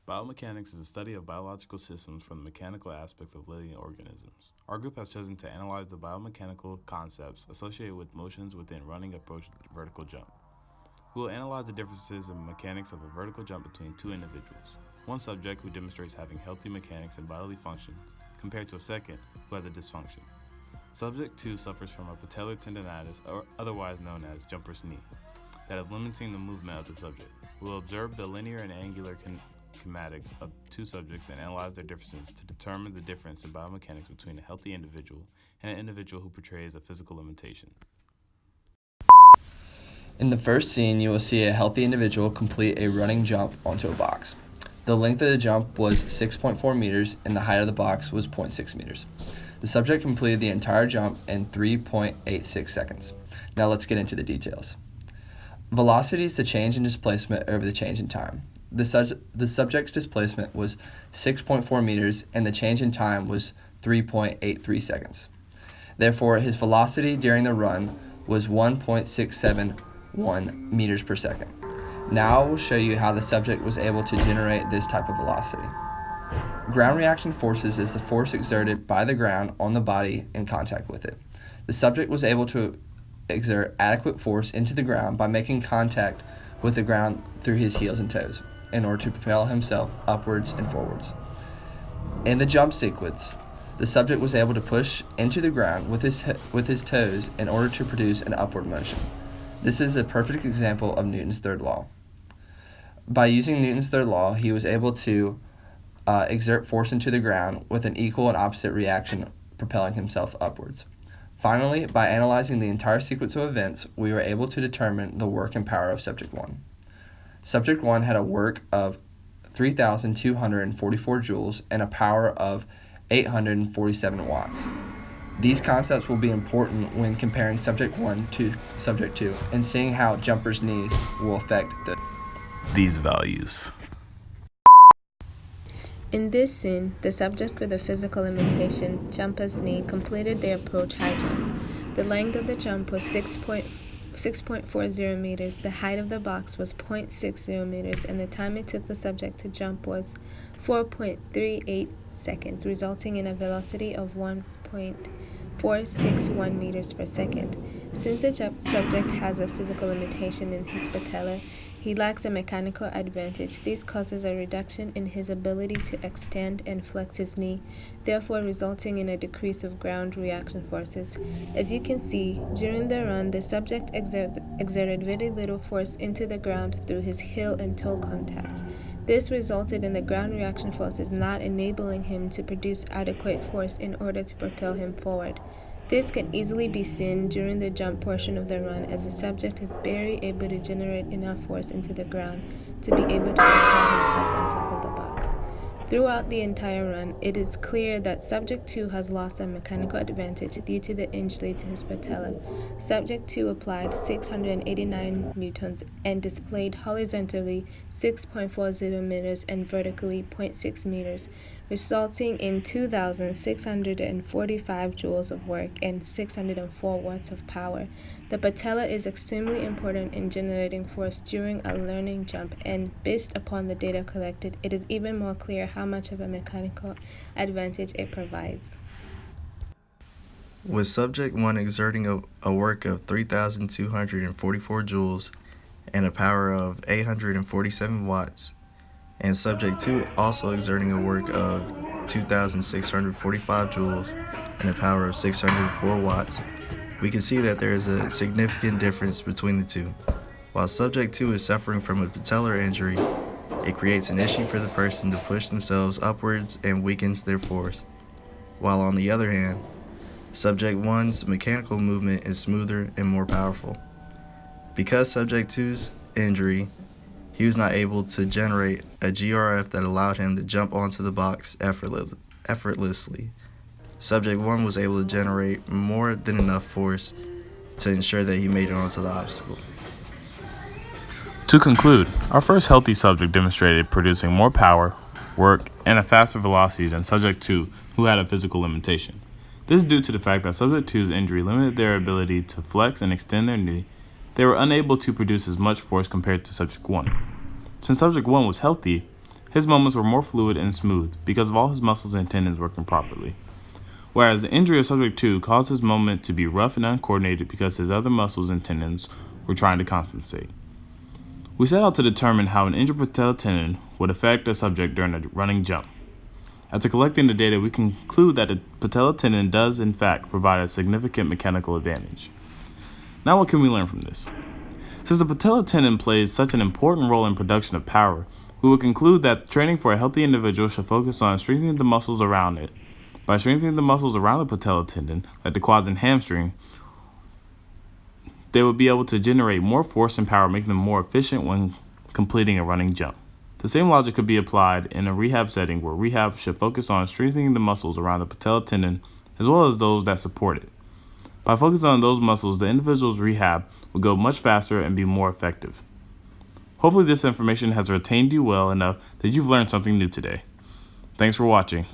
Biomechanics is the study of biological systems from the mechanical aspects of living organisms. Our group has chosen to analyze the biomechanical concepts associated with motions within running approach vertical jump. We will analyze the differences in mechanics of a vertical jump between two individuals. One subject who demonstrates having healthy mechanics and bodily functions, compared to a second who has a dysfunction. Subject 2 suffers from a patellar tendonitis, or otherwise known as jumper's knee, that is limiting the movement of the subject. We will observe the linear and angular kinematics of two subjects and analyze their differences to determine the difference in biomechanics between a healthy individual and an individual who portrays a physical limitation. In the first scene, you will see a healthy individual complete a running jump onto a box. The length of the jump was 6.4 meters and the height of the box was 0.6 meters. The subject completed the entire jump in 3.86 seconds. Now let's get into the details. Velocity is the change in displacement over the change in time. The subject's displacement was 6.4 meters and the change in time was 3.83 seconds. Therefore, his velocity during the run was 1.671 meters per second. Now I will show you how the subject was able to generate this type of velocity. Ground reaction forces is the force exerted by the ground on the body in contact with it. The subject was able to exert adequate force into the ground by making contact with the ground through his heels and toes in order to propel himself upwards and forwards. In the jump sequence, the subject was able to push into the ground with his toes in order to produce an upward motion. This is a perfect example of Newton's third law. By using Newton's third law, he was able to exert force into the ground with an equal and opposite reaction, propelling himself upwards. Finally, by analyzing the entire sequence of events, we were able to determine the work and power of Subject 1. Subject 1 had a work of 3,244 joules and a power of 847 watts. These concepts will be important when comparing Subject 1 to Subject 2 and seeing how jumper's knees will affect these values. In this scene, the subject with a physical limitation, jumper's knee, completed the approach high jump. The length of the jump was 6.40 meters, the height of the box was 0.60 meters, and the time it took the subject to jump was 4.38 seconds, resulting in a velocity of 1.461 meters per second. Since the subject has a physical limitation in his patella, he lacks a mechanical advantage. This causes a reduction in his ability to extend and flex his knee, therefore resulting in a decrease of ground reaction forces. As you can see, during the run, the subject exerted very little force into the ground through his heel and toe contact. This resulted in the ground reaction forces not enabling him to produce adequate force in order to propel him forward. This can easily be seen during the jump portion of the run, as the subject is barely able to generate enough force into the ground to be able to propel himself on top of the box. Throughout the entire run, it is clear that Subject 2 has lost a mechanical advantage due to the injury to his patella. Subject 2 applied 689 newtons and displayed horizontally 6.40 meters and vertically 0.6 meters, resulting in 2,645 joules of work and 604 watts of power. The patella is extremely important in generating force during a learning jump, and based upon the data collected, it is even more clear how much of a mechanical advantage it provides. With Subject 1 exerting a work of 3,244 joules and a power of 847 watts, and Subject 2 also exerting a work of 2,645 joules and a power of 604 watts, we can see that there is a significant difference between the two. While Subject 2 is suffering from a patellar injury, it creates an issue for the person to push themselves upwards and weakens their force. While on the other hand, Subject 1's mechanical movement is smoother and more powerful. Because Subject 2's injury, he was not able to generate a GRF that allowed him to jump onto the box effortlessly. Subject 1 was able to generate more than enough force to ensure that he made it onto the obstacle. To conclude, our first healthy subject demonstrated producing more power, work, and a faster velocity than Subject 2, who had a physical limitation. This is due to the fact that Subject 2's injury limited their ability to flex and extend their knee. They were unable to produce as much force compared to Subject 1. Since Subject 1 was healthy, his movements were more fluid and smooth because of all his muscles and tendons working properly, whereas the injury of subject 2 caused his movement to be rough and uncoordinated because his other muscles and tendons were trying to compensate. We set out to determine how an injured patellar tendon would affect a subject during a running jump. After collecting the data, we conclude that the patellar tendon does in fact provide a significant mechanical advantage. Now what can we learn from this? Since the patellar tendon plays such an important role in production of power, we would conclude that training for a healthy individual should focus on strengthening the muscles around it. By strengthening the muscles around the patellar tendon, like the quads and hamstring, they would be able to generate more force and power, making them more efficient when completing a running jump. The same logic could be applied in a rehab setting where rehab should focus on strengthening the muscles around the patellar tendon as well as those that support it. By focusing on those muscles, the individual's rehab will go much faster and be more effective. Hopefully this information has retained you well enough that you've learned something new today. Thanks for watching.